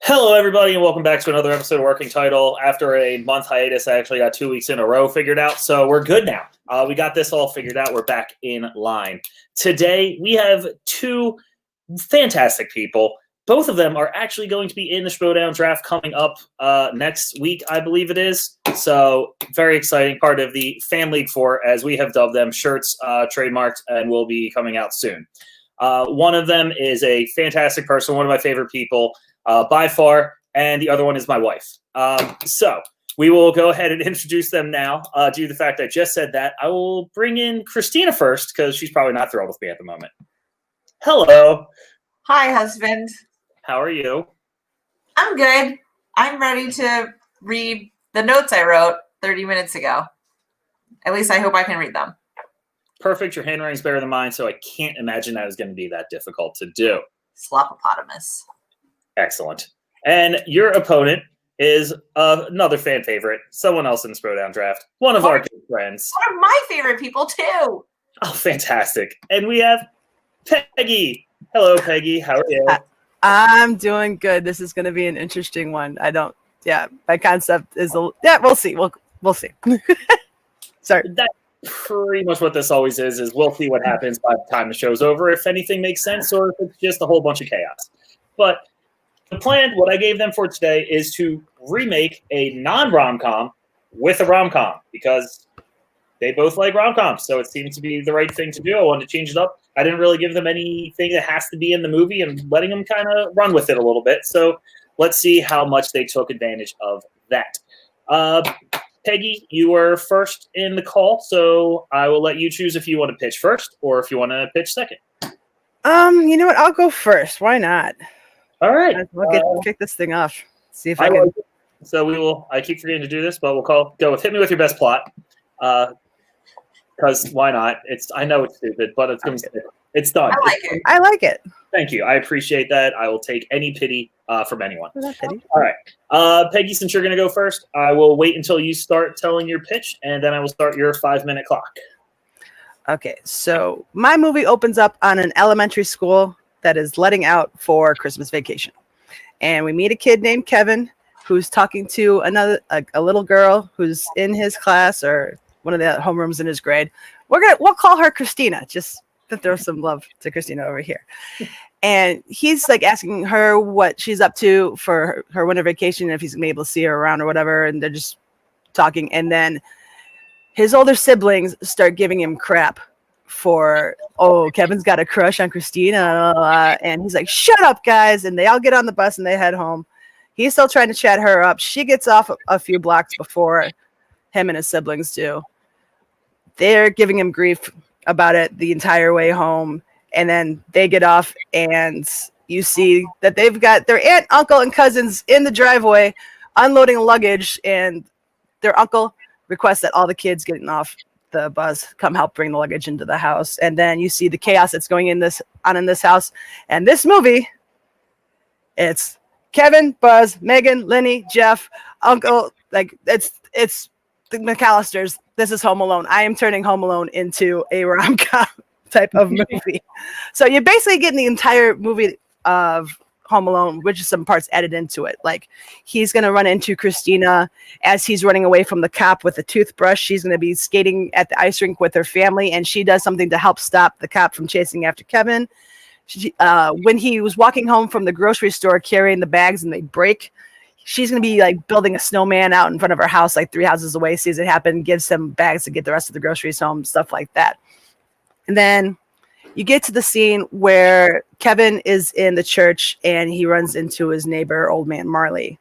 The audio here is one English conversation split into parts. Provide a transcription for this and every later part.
Hello, everybody, and welcome back to another episode of Working Title. After a month hiatus, I actually got 2 weeks in a row figured out, so we're good now. We got this all figured out. We're back in line. Today, we have two fantastic people. Both of them are actually going to be in the Schmoedown Draft coming up next week, I believe it is. So, very exciting, part of the Fan League 4, as we have dubbed them, shirts trademarked and will be coming out soon. One of them is a fantastic person, one of my favorite people. By far, and the other one is my wife. So we will go ahead and introduce them now. Due to the fact I just said that, I will bring in Christina first because she's probably not thrilled with me at the moment. Hello. Hi, husband. How are you? I'm good. I'm ready to read the notes I wrote 30 minutes ago. At least I hope I can read them. Perfect. Your handwriting's better than mine, so I can't imagine that is going to be that difficult to do. Slopopotamus. Excellent. And your opponent is another fan favorite, someone else in the Schmoedown Draft, one of our good friends. One of my favorite people, too. Oh, fantastic. And we have Peggy. Hello, Peggy. How are you? I'm doing good. This is going to be an interesting one. My concept is, we'll see. We'll see. Sorry. That's pretty much what this always is we'll see what happens by the time the show's over, if anything makes sense, or if it's just a whole bunch of chaos. But the plan, what I gave them for today, is to remake a non-rom-com with a rom-com, because they both like rom-coms, so it seemed to be the right thing to do. I wanted to change it up. I didn't really give them anything that has to be in the movie and letting them kind of run with it a little bit. So let's see how much they took advantage of that. Peggy, you were first in the call, so I will let you choose if you want to pitch first or if you want to pitch second. You know what? I'll go first. Why not? All right. We'll kick this thing off. See if I can. So we will. I keep forgetting to do this, but we'll go with hit me with your best plot. Because why not? I know it's stupid, but it's done. I like it. Thank you. I appreciate that. I will take any pity from anyone. All right. Peggy, since you're going to go first, I will wait until you start telling your pitch, and then I will start your 5-minute clock. Okay. So my movie opens up on an elementary school that is letting out for Christmas vacation. And we meet a kid named Kevin who's talking to a little girl who's in his class or one of the homerooms in his grade. We'll call her Christina, just to throw some love to Christina over here. And he's like asking her what she's up to for her winter vacation, if he's gonna be able to see her around or whatever. And they're just talking. And then his older siblings start giving him crap for, Kevin's got a crush on Christina. And he's like, shut up, guys. And they all get on the bus and they head home. He's still trying to chat her up. She gets off a few blocks before him and his siblings do. They're giving him grief about it the entire way home. And then they get off and you see that they've got their aunt, uncle, and cousins in the driveway unloading luggage. And their uncle requests that all the kids getting off the bus come help bring the luggage into the house. And then you see the chaos that's going in this house. And this movie, it's Kevin, Buzz, Megan, Lenny, Jeff, Uncle, like it's the McAllisters. This is Home Alone. I am turning Home Alone into a rom-com type of movie. So you're basically getting the entire movie of Home Alone, which is some parts added into it. Like he's going to run into Christina as he's running away from the cop with a toothbrush. She's going to be skating at the ice rink with her family, and she does something to help stop the cop from chasing after Kevin. When he was walking home from the grocery store carrying the bags and they break, she's going to be like building a snowman out in front of her house, like 3 houses away, sees it happen, gives him bags to get the rest of the groceries home, stuff like that. And then you get to the scene where Kevin is in the church and he runs into his neighbor, old man Marley.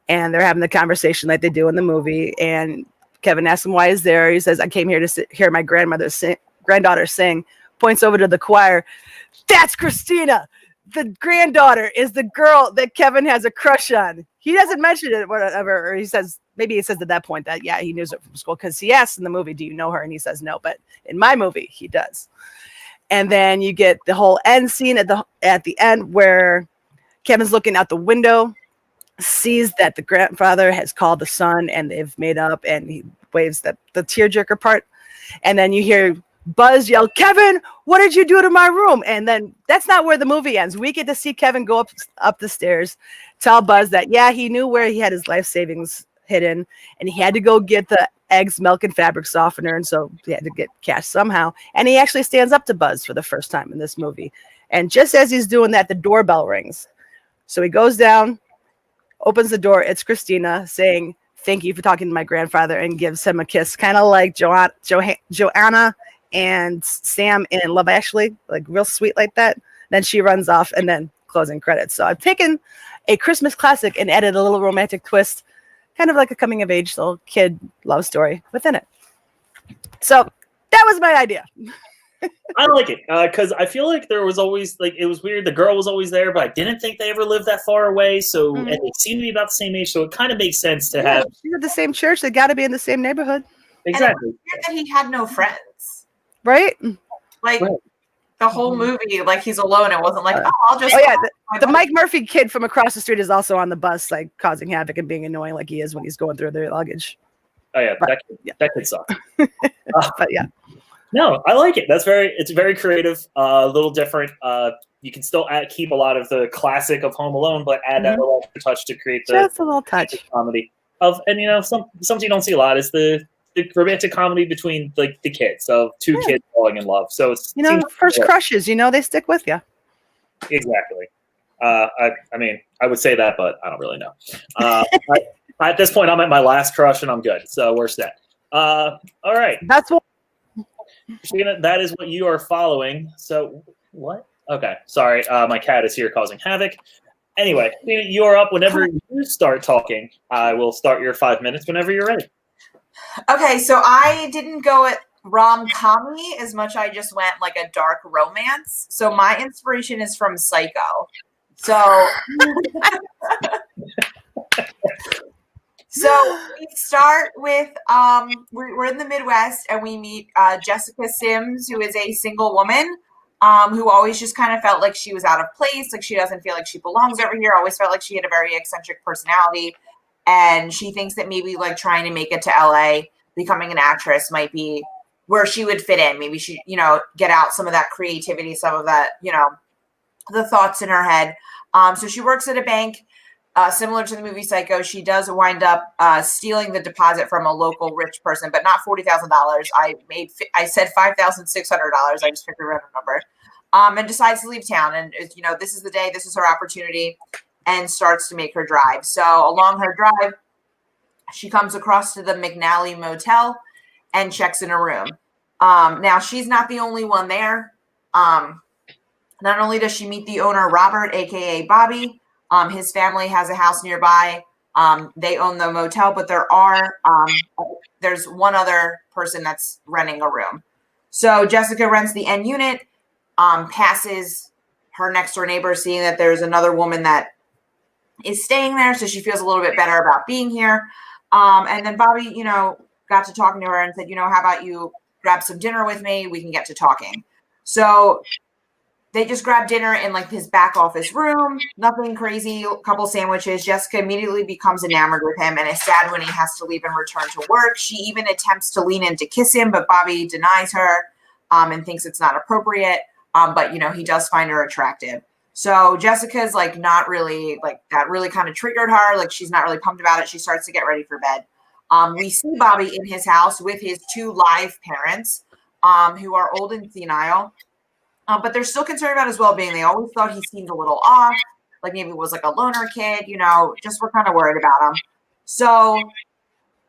And they're having the conversation like they do in the movie. And Kevin asks him why he's there. He says, I came here to hear my granddaughter sing. Points over to the choir. That's Christina. The granddaughter is the girl that Kevin has a crush on. He doesn't mention it, whatever. Or he says at that point that, yeah, he knows it from school. Because he asks in the movie, do you know her? And he says no. But in my movie, he does. And then you get the whole end scene at the end where Kevin's looking out the window, sees that the grandfather has called the son and they've made up, and he waves the tearjerker part. And then you hear Buzz yelled, "Kevin, what did you do to my room?" And then that's not where the movie ends. We get to see Kevin go up the stairs, tell Buzz that, yeah, he knew where he had his life savings hidden, and he had to go get the eggs, milk, and fabric softener, and so he had to get cash somehow. And he actually stands up to Buzz for the first time in this movie. And just as he's doing that, the doorbell rings. So he goes down, opens the door. It's Christina saying, "Thank you for talking to my grandfather," and gives him a kiss, kind of like Joanna and Sam in Love Actually, like real sweet like that. Then she runs off, and then closing credits. So I've taken a Christmas classic and added a little romantic twist, kind of like a coming of age little kid love story within it. So that was my idea. I like it because I feel like there was always like it was weird. The girl was always there, but I didn't think they ever lived that far away. So and they seem to be about the same age, so it kind of makes sense to have. She's at the same church. They got to be in the same neighborhood. Exactly. And it's weird that he had no friends, right? Like the whole movie, like he's alone. It wasn't like, I'll just. Oh yeah, the Mike Murphy kid from across the street is also on the bus, like causing havoc and being annoying, like he is when he's going through their luggage. Oh yeah, that could suck. But yeah. No, I like it. It's very creative, a little different. You can still keep a lot of the classic of Home Alone, but add that little touch to create just a little touch comedy and something you don't see a lot is the romantic comedy between like the kids. So two kids falling in love. So it's first crushes. They stick with you. Exactly. I mean, I would say that, but I don't really know. At this point, I'm at my last crush and I'm good. So we're set. All right. That's what. Christina, that is what you are following. So what? Okay, sorry. My cat is here causing havoc. Anyway, you are up whenever you start talking. I will start your 5 minutes whenever you're ready. Okay, so I didn't go at rom-com-y as much. I just went like a dark romance. So my inspiration is from Psycho. So we start with we're in the Midwest and we meet Jessica Sims, who is a single woman who always just kind of felt like she was out of place, like she doesn't feel like she belongs over here, always felt like she had a very eccentric personality, and she thinks that maybe like trying to make it to LA, becoming an actress might be where she would fit in. Maybe she, get out some of that creativity, some of that, the thoughts in her head. So she works at a bank. Similar to the movie Psycho, she does wind up stealing the deposit from a local rich person, but not $40,000. I said $5,600. I just picked a random number, and decides to leave town. And this is the day, this is her opportunity, and starts to make her drive. So along her drive, she comes across to the McNally Motel and checks in a room. Now she's not the only one there. Not only does she meet the owner, Robert, aka Bobby. His family has a house nearby. They own the motel, but there's one other person that's renting a room. So Jessica rents the N unit, passes her next door neighbor, seeing that there's another woman that is staying there. So she feels a little bit better about being here. And then Bobby, got to talking to her and said, how about you grab some dinner with me? We can get to talking. So they just grab dinner in like his back office room, nothing crazy, a couple sandwiches. Jessica immediately becomes enamored with him and is sad when he has to leave and return to work. She even attempts to lean in to kiss him, but Bobby denies her and thinks it's not appropriate. But he does find her attractive. So Jessica's like not really like that really kind of triggered her. Like she's not really pumped about it. She starts to get ready for bed. We see Bobby in his house with his two live parents who are old and senile. But they're still concerned about his well-being. They always thought he seemed a little off, like maybe it was like a loner kid, just we're kind of worried about him. So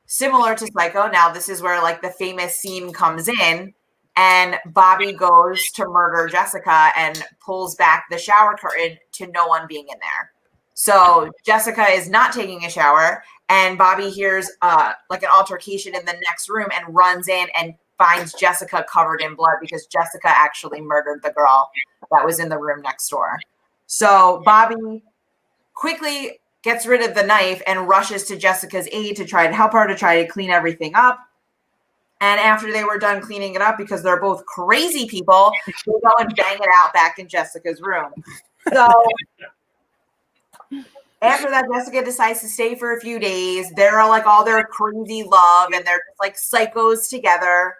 similar to Psycho, now this is where like the famous scene comes in and Bobby goes to murder Jessica and pulls back the shower curtain to no one being in there. So Jessica is not taking a shower and Bobby hears like an altercation in the next room and runs in and finds Jessica covered in blood because Jessica actually murdered the girl that was in the room next door. So Bobby quickly gets rid of the knife and rushes to Jessica's aid to try and help her to try to clean everything up. And after they were done cleaning it up, because they're both crazy people, they go and bang it out back in Jessica's room. So after that, Jessica decides to stay for a few days. They're like all their crazy love and they're just like psychos together.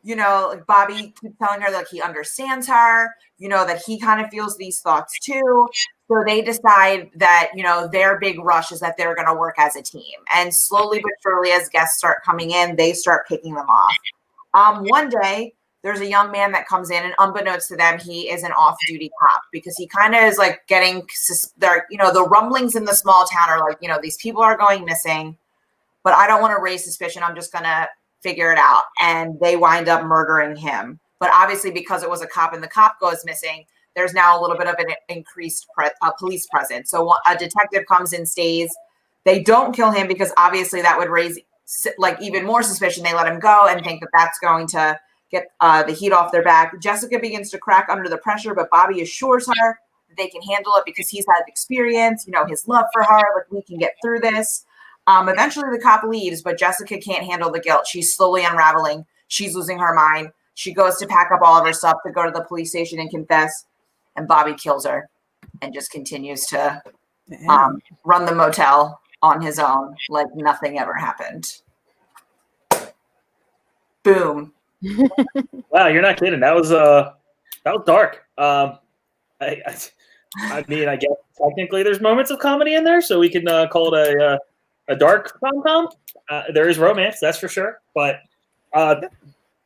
you know, like Bobby keeps telling her like he understands her, you know, that he kind of feels these thoughts too. So they decide that, you know, their big rush is that they're going to work as a team. And slowly but surely, as guests start coming in, they start picking them off. One day, there's a young man that comes in, and unbeknownst to them, he is an off-duty cop because he kind of is like getting, you know, the rumblings in the small town are like, you know, these people are going missing, but I don't want to raise suspicion. I'm just going to figure it out. And they wind up murdering him. But obviously, because it was a cop and the cop goes missing, there's now a little bit of an increased police presence. So a detective comes and stays. They don't kill him because obviously that would raise like even more suspicion. They let him go and think that that's going to get the heat off their back. Jessica begins to crack under the pressure, but Bobby assures her that they can handle it because he's had experience, you know, his love for her, like we can get through this. Eventually the cop leaves, but Jessica can't handle the guilt. She's slowly unraveling. She's losing her mind. She goes to pack up all of her stuff to go to the police station and confess. And Bobby kills her and just continues to run the motel on his own like nothing ever happened. Boom. Wow, you're not kidding. That was dark. I mean, I guess technically there's moments of comedy in there, so we can call it a dark rom-com. There is romance, that's for sure. But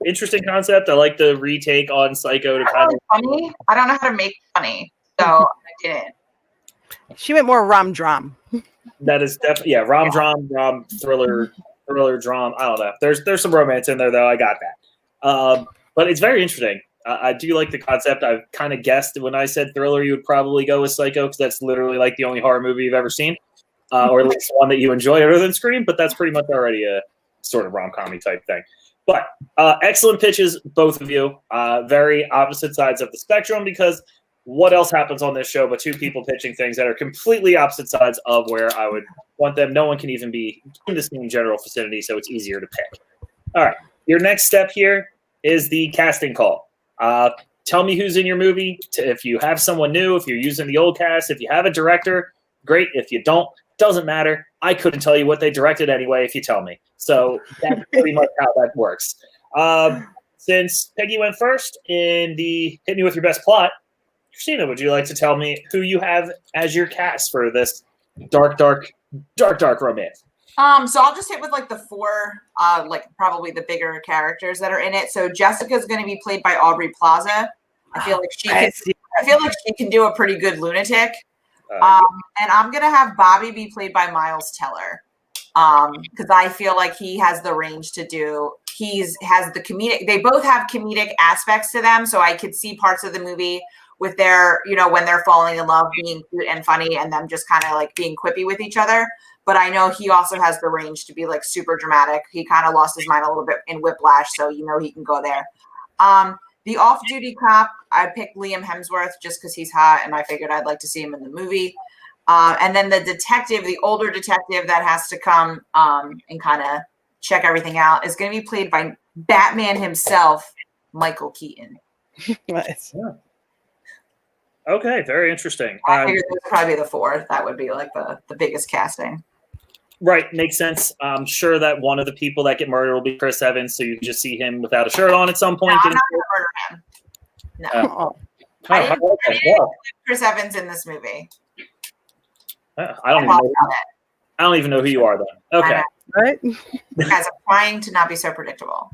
interesting concept. I like the retake on Psycho to kind of funny. I don't know how to make funny, so I didn't. She went more rom-dram. That is definitely rom thriller drama. I don't know. There's some romance in there though. I got that. But it's very interesting. I do like the concept. I've kind of guessed when I said thriller, you would probably go with Psycho because that's literally like the only horror movie you've ever seen, or at least one that you enjoy other than Scream. But that's pretty much already a sort of rom-com-y type thing. But excellent pitches, both of you. Very opposite sides of the spectrum because what else happens on this show but two people pitching things that are completely opposite sides of where I would want them. No one can even be in the same general vicinity, so it's easier to pick. All right. Your next step here is the casting call. Tell me who's in your movie. If you have someone new, if you're using the old cast, if you have a director, great. If you don't, doesn't matter. I couldn't tell you what they directed anyway if you tell me. So that's pretty much how that works. Since Peggy went first in the Hit Me With Your Best Plot, Christina, would you like to tell me who you have as your cast for this dark romance? So I'll just hit with like the four, like probably the bigger characters that are in it. So Jessica's going to be played by Aubrey Plaza. I feel like she can do a pretty good lunatic. And I'm going to have Bobby be played by Miles Teller. Because I feel like he has the range to do. Has the comedic. They both have comedic aspects to them, so I could see parts of the movie with their, you know, when they're falling in love, being cute and funny, and them just kind of like being quippy with each other. But I know he also has the range to be like super dramatic. He kind of lost his mind a little bit in Whiplash, so you know he can go there. The off-duty cop, I picked Liam Hemsworth just because he's hot, and I figured I'd like to see him in the movie. And then the detective, the older detective that has to come and kind of check everything out, is going to be played by Batman himself, Michael Keaton. Nice. Yeah. Okay, very interesting. I figured this would probably be the fourth. That would be like the biggest casting. Right, makes sense. I'm sure that one of the people that get murdered will be Chris Evans, so you can just see him without a shirt on at some point. No, I'm not going to murder him. No. I didn't include Chris Evans in this movie. I don't even know who you are then. Okay. Right? Guys, I'm trying to not be so predictable.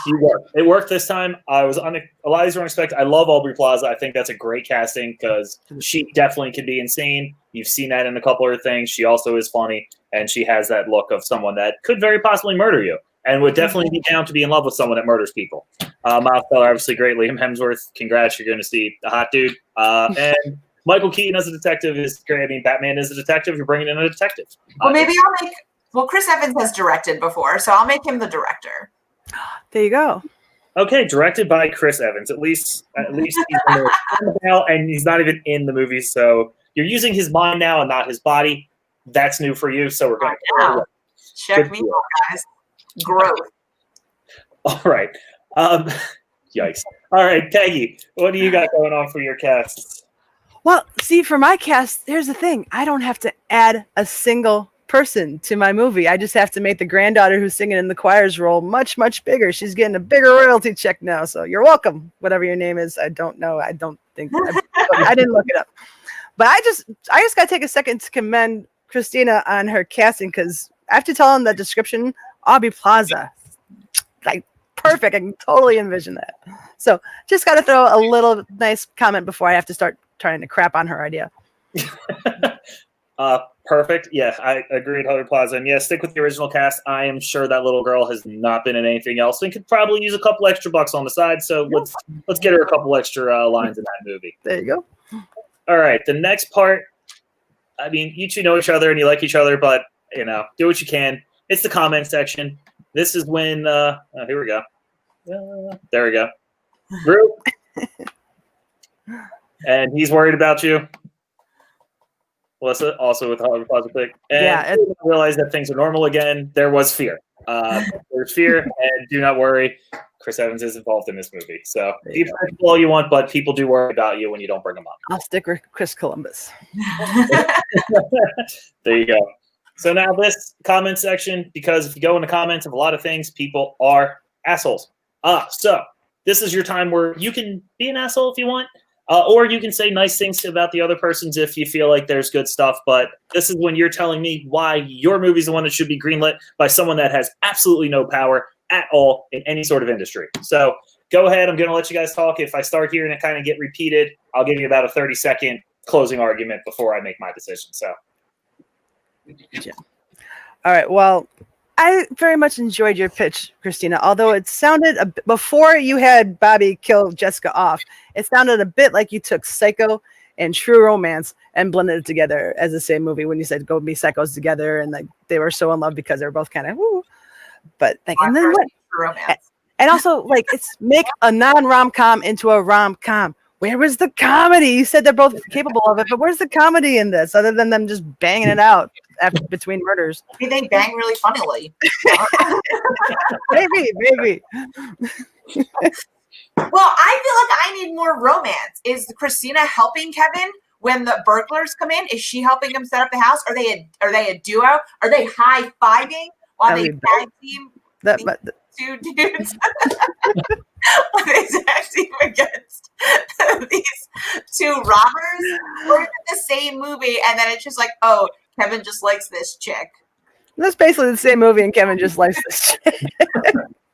You worked. It worked this time. A lot of these were unexpected. I love Aubrey Plaza. I think that's a great casting because she definitely could be insane. You've seen that in a couple of things. She also is funny, and she has that look of someone that could very possibly murder you and would definitely be down to be in love with someone that murders people. Miles Teller, obviously great. Liam Hemsworth, congrats. You're going to see a hot dude. And Michael Keaton as a detective is great. I mean, Batman is a detective. You're bringing in a detective. Well, maybe Chris Evans has directed before, so I'll make him the director. There you go. Okay, directed by Chris Evans. At least he's in the now, and he's not even in the movie. So you're using his mind now and not his body. That's new for you. So we're going to check me out, guys. Growth. All right. Yikes. All right, Peggy, what do you got going on for your cast? Well, see, for my cast, here's the thing. I don't have to add a single person to my movie. I just have to make the granddaughter who's singing in the choir's role much, much bigger. She's getting a bigger royalty check now. So you're welcome, whatever your name is. I don't know. I don't think I didn't look it up. But I just got to take a second to commend Christina on her casting, because after telling the description, Aubrey Plaza, like perfect. I can totally envision that. So just got to throw a little nice comment before I have to start trying to crap on her idea. Perfect. Yeah, I agreed, Aubrey Plaza. And yeah, stick with the original cast. I am sure that little girl has not been in anything else and could probably use a couple extra bucks on the side. So let's get her a couple extra lines in that movie. There you go. All right, the next part. I mean, you two know each other and you like each other, but do what you can. It's the comment section. This is when. Here we go. There we go. Drew. And he's worried about you. Melissa, also with Hollywood Plaza Pick. And realize that things are normal again. There was fear. There's fear, and do not worry. Chris Evans is involved in this movie. So be practical all you want, but people do worry about you when you don't bring them up. I'll stick with Chris Columbus. There you go. So now this comment section, because if you go in the comments of a lot of things, people are assholes. So this is your time where you can be an asshole if you want. Or you can say nice things about the other persons if you feel like there's good stuff. But this is when you're telling me why your movie's the one that should be greenlit by someone that has absolutely no power at all in any sort of industry. So go ahead. I'm going to let you guys talk. If I start here and it kind of get repeated, I'll give you about a 30-second closing argument before I make my decision. So. Yeah. All right. Well, I very much enjoyed your pitch, Christina, although it sounded before you had Bobby kill Jessica off, it sounded a bit like you took Psycho and True Romance and blended it together as the same movie when you said go be psychos together, and like they were so in love because they were both kind of woo. But like, and then what? Romance. And also like it's make a non-rom-com into a rom-com. Where was the comedy? You said they're both capable of it, but where's the comedy in this other than them just banging it out between murders? Maybe they bang really funnily. Maybe. Well, I feel like I need more romance. Is Christina helping Kevin when the burglars come in? Is she helping him set up the house? Are they a duo? Are they high-fiving while they tag team two dudes? When they tag team against these two robbers? Or is it the same movie and then it's just like, oh, Kevin just likes this chick? That's basically the same movie and Kevin just likes this chick.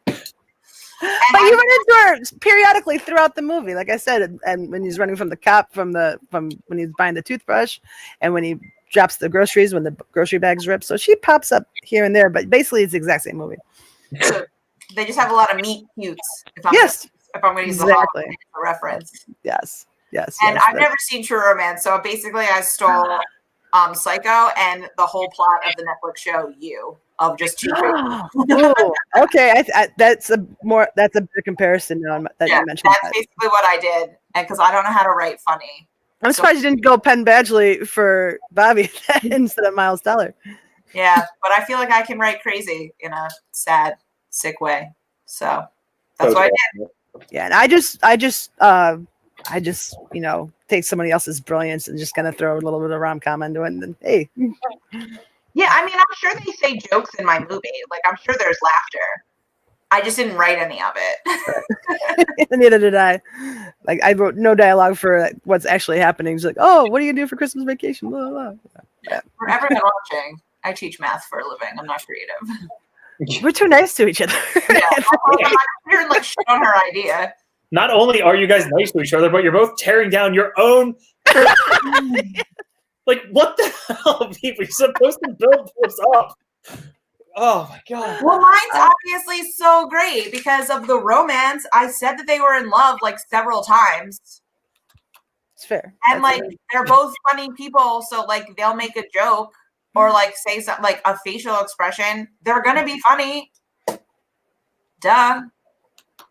But you run into her periodically throughout the movie, like I said, and when he's running from the cop, from when he's buying the toothbrush, and when he drops the groceries when the grocery bag's ripped. So she pops up here and there, but basically it's the exact same movie. So they just have a lot of meat cutes. If I'm going to use the reference. Yes. And I've never seen True Romance, so basically I stole Psycho and the whole plot of the Netflix show You. Of just two. Okay, that's a better comparison now that you mentioned. That's basically what I did, and because I don't know how to write funny. I'm surprised you didn't go Penn Badgley for Bobby instead of Miles Teller. Yeah, but I feel like I can write crazy in a sad, sick way. So that's what I did. Yeah, and I just take somebody else's brilliance and just kind of throw a little bit of rom-com into it, and then hey. Yeah, I mean, I'm sure they say jokes in my movie. Like, I'm sure there's laughter. I just didn't write any of it. Neither did I. Like, I wrote no dialogue for what's actually happening. It's like, oh, what are you going to do for Christmas vacation? Blah, blah, blah. Yeah. For everyone watching, I teach math for a living. I'm not creative. We're too nice to each other. Yeah, I'm not here and like shit on her idea. Not only are you guys nice to each other, but you're both tearing down your own. Like, what the hell, people? You're supposed to build this up. Oh, my God. Well, mine's obviously so great because of the romance. I said that they were in love, like, several times. It's fair. And, like, they're both funny people, so, like, they'll make a joke or, like, say something, like, a facial expression. They're going to be funny. Duh.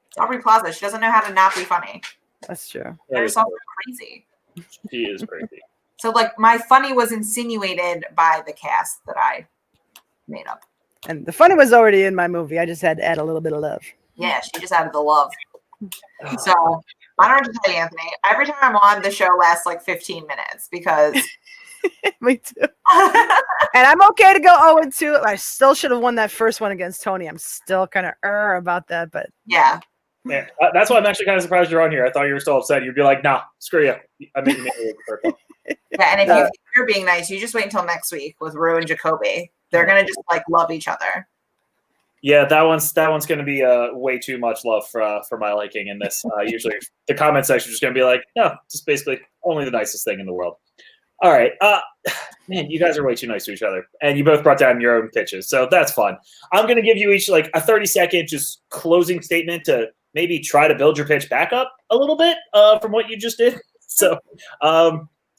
It's Aubrey Plaza. She doesn't know how to not be funny. That's true. There's something crazy. She is crazy. So, like, my funny was insinuated by the cast that I made up. And the funny was already in my movie. I just had to add a little bit of love. Yeah, she just added the love. So, I don't have to tell you, Anthony. Every time I'm on, the show lasts like 15 minutes because Me too. And I'm okay to go 0-2. I still should have won that first one against Tony. I'm still kind of about that, but yeah. Yeah, that's why I'm actually kind of surprised you're on here. I thought you were still upset. You'd be like, "Nah, screw you." I mean, Yeah, and if you're being nice, you just wait until next week with Rue and Jacoby. They're gonna just like love each other. yeah, that one's going to be way too much love for my liking in this. Usually, the comment section is just going to be like, "No, just basically only the nicest thing in the world." All right, man, you guys are way too nice to each other, and you both brought down your own pitches, so that's fun. I'm going to give you each like a 30-second just closing statement to maybe try to build your pitch back up a little bit from what you just did. So,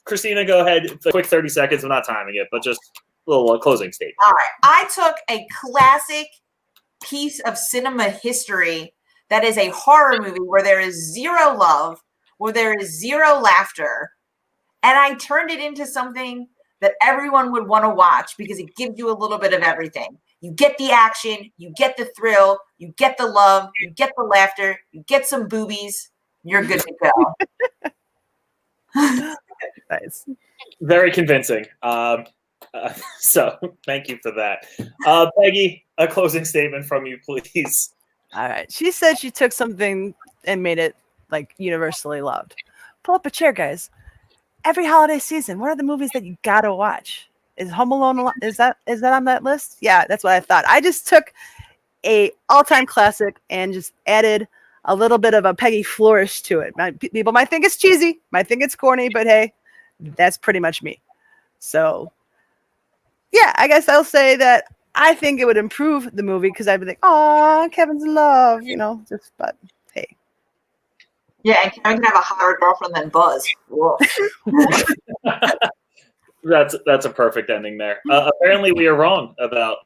Christina, go ahead. It's a quick 30 seconds. I'm not timing it, but just a little closing statement. All right. I took a classic piece of cinema history that is a horror movie where there is zero love, where there is zero laughter, and I turned it into something that everyone would want to watch because it gives you a little bit of everything. You get the action, you get the thrill, you get the love, you get the laughter, you get some boobies, you're good to go. nice. Very convincing. So thank you for that. Peggy, a closing statement from you, please. All right. She said she took something and made it like universally loved. Pull up a chair, guys. Every holiday season, what are the movies that you gotta watch? Is Home Alone? Is that on that list? Yeah, that's what I thought. I just took a all-time classic and just added a little bit of a Peggy flourish to it. People might think it's cheesy, might think it's corny, but hey, that's pretty much me. So, yeah, I guess I'll say that I think it would improve the movie because I'd be like, "Oh, Kevin's in love," but hey. Yeah, and Kevin can have a hotter girlfriend than Buzz. That's a perfect ending there. Apparently, we are wrong about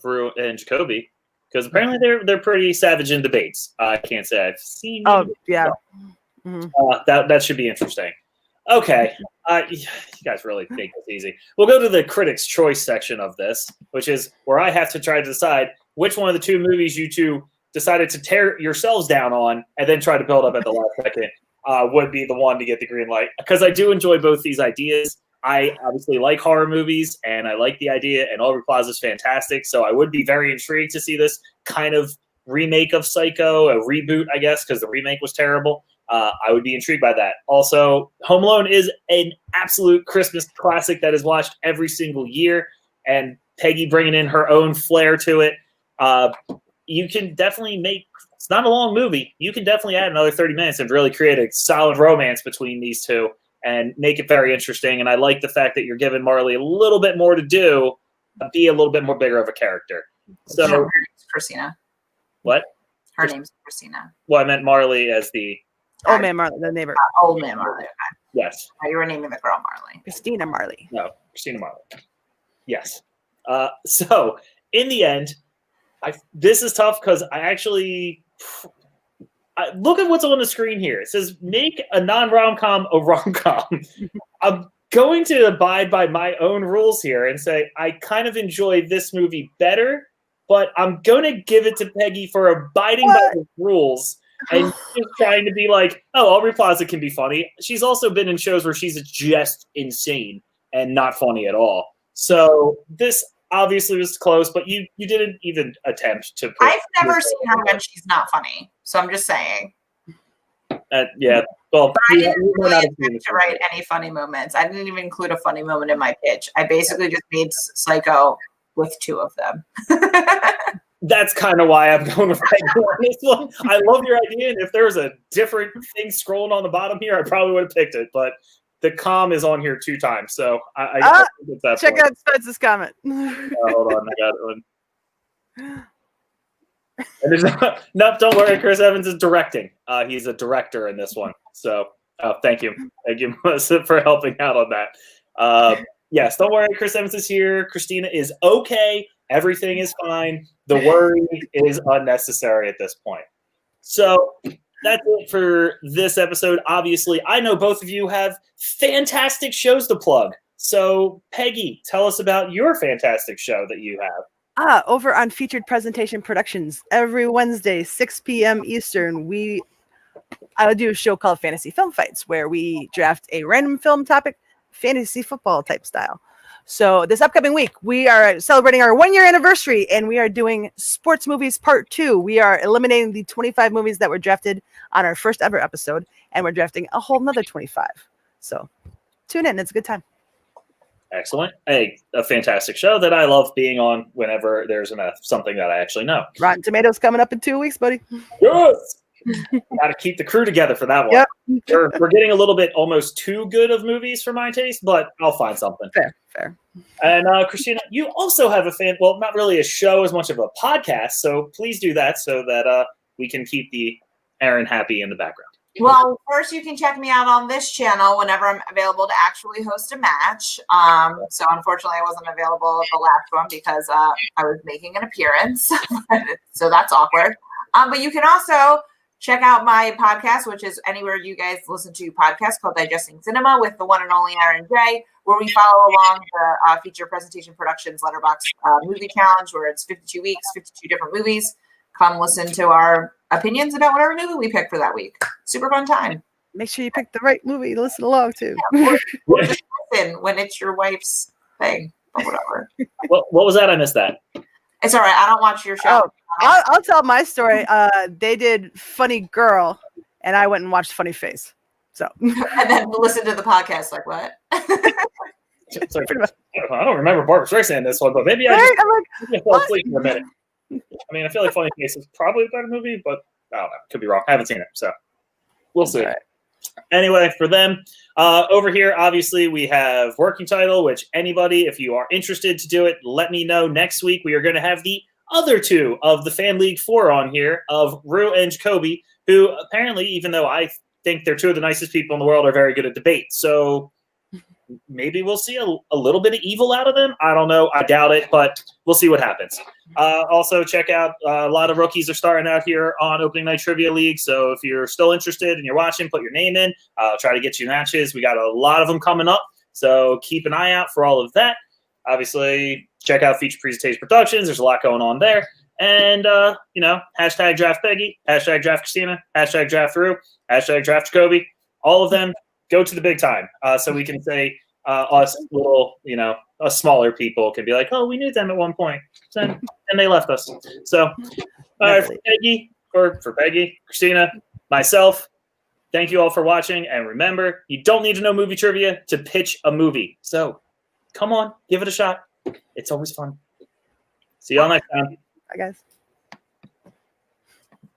Rue and Jacoby because apparently they're pretty savage in debates. I can't say I've seen. Oh yeah, mm-hmm. That should be interesting. Okay, you guys really make this easy. We'll go to the critics' choice section of this, which is where I have to try to decide which one of the two movies you two decided to tear yourselves down on and then try to build up at the last second would be the one to get the green light. Because I do enjoy both these ideas. I obviously like horror movies, and I like the idea, and Aubrey Plaza is fantastic. So I would be very intrigued to see this kind of remake of Psycho, a reboot, I guess, because the remake was terrible. I would be intrigued by that. Also, Home Alone is an absolute Christmas classic that is watched every single year, and Peggy bringing in her own flair to it. You can definitely it's not a long movie. You can definitely add another 30 minutes and really create a solid romance between these two and make it very interesting. And I like the fact that you're giving Marley a little bit more to do, be a little bit more bigger of a character. So, her name's Christina. What? Her name's Christina. Well, I meant Marley as the Old Man Marley, the neighbor. Old Man Marley. Okay. Yes. You were naming the girl Marley. Christina Marley. No, Christina Marley. Yes. So in the end, this is tough because I look at what's on the screen here. It says make a non-rom-com a rom-com. I'm going to abide by my own rules here and say I kind of enjoy this movie better, but I'm going to give it to Peggy for abiding by the rules and just trying to be like, oh, Aubrey Plaza can be funny. She's also been in shows where she's just insane and not funny at all. So this obviously was close, but you didn't even attempt to. I've never seen her when she's not funny, so I'm just saying. Yeah, well, but I didn't really attempt to write any funny moments. I didn't even include a funny moment in my pitch. I basically just made Psycho with two of them. That's kind of why I'm going with Peggy on this one. I love your idea, and if there was a different thing scrolling on the bottom here, I probably would have picked it, but the com is on here 2 times, so I check out Spence's comment. Hold on, I got one. And no, don't worry, Chris Evans is directing. He's a director in this one, so thank you, Melissa, for helping out on that. Yes, don't worry, Chris Evans is here. Christina is okay. Everything is fine. The worry is unnecessary at this point. So that's it for this episode. Obviously, I know both of you have fantastic shows to plug. So, Peggy, tell us about your fantastic show that you have. Over on Featured Presentation Productions, every Wednesday, 6 p.m. Eastern, I do a show called Fantasy Film Fights, where we draft a random film topic fantasy football type style. So this upcoming week, we are celebrating our 1-year anniversary, and we are doing Sports Movies Part 2. We are eliminating the 25 movies that were drafted on our first ever episode, and we're drafting a whole nother 25. So tune in. It's a good time. Excellent. A fantastic show that I love being on whenever there's something that I actually know. Rotten Tomatoes coming up in 2 weeks, buddy. Yes! Got to keep the crew together for that one. Yep. We're getting a little bit almost too good of movies for my taste, but I'll find something. Fair. And Christina, you also have not really a show as much of a podcast, so please do that so that we can keep the Aaron happy in the background. Well, first you can check me out on this channel whenever I'm available to actually host a match. So unfortunately I wasn't available at the last one because I was making an appearance. So that's awkward. But you can also check out my podcast, which is anywhere you guys listen to podcasts, called Digesting Cinema with the one and only Aaron J, where we follow along the Feature Presentation Productions Letterbox Movie Challenge, where it's 52 weeks, 52 different movies. Come listen to our opinions about whatever movie we pick for that week. Super fun time. Make sure you pick the right movie to listen along to. Yeah, or just listen when it's your wife's thing, or whatever. What was that? I missed that. It's all right. I don't watch your show. Oh, I'll tell my story. They did Funny Girl, and I went and watched Funny Face. So and then listen to the podcast. Like what? I don't remember Barbara Streisand in this one, but maybe I fell asleep for a minute. I mean, I feel like Funny Face is probably a better movie, but I don't know. Could be wrong. I haven't seen it, so we'll see. Right. Anyway, for them, over here, obviously, we have Working Title, which anybody, if you are interested to do it, let me know. Next week, we are going to have the other two of the Fan League 4 on here, of Rue and Jacoby, who apparently, even though I think they're two of the nicest people in the world, are very good at debate. So maybe we'll see a little bit of evil out of them. I don't know. I doubt it, but we'll see what happens. Also, check out a lot of rookies are starting out here on Opening Night Trivia League. So if you're still interested and you're watching, put your name in. I'll try to get you matches. We got a lot of them coming up. So keep an eye out for all of that. Obviously, check out Feature Presentation Productions. There's a lot going on there. And, hashtag Draft Peggy, hashtag Draft Christina, hashtag Draft Rue, hashtag Draft Jacoby. All of them go to the big time. So we can say us little, us smaller people can be like, oh, we knew them at one point. And they left us. So for Peggy, Christina, myself, thank you all for watching. And remember, you don't need to know movie trivia to pitch a movie. So come on, give it a shot. It's always fun. See y'all next time. Bye, guys.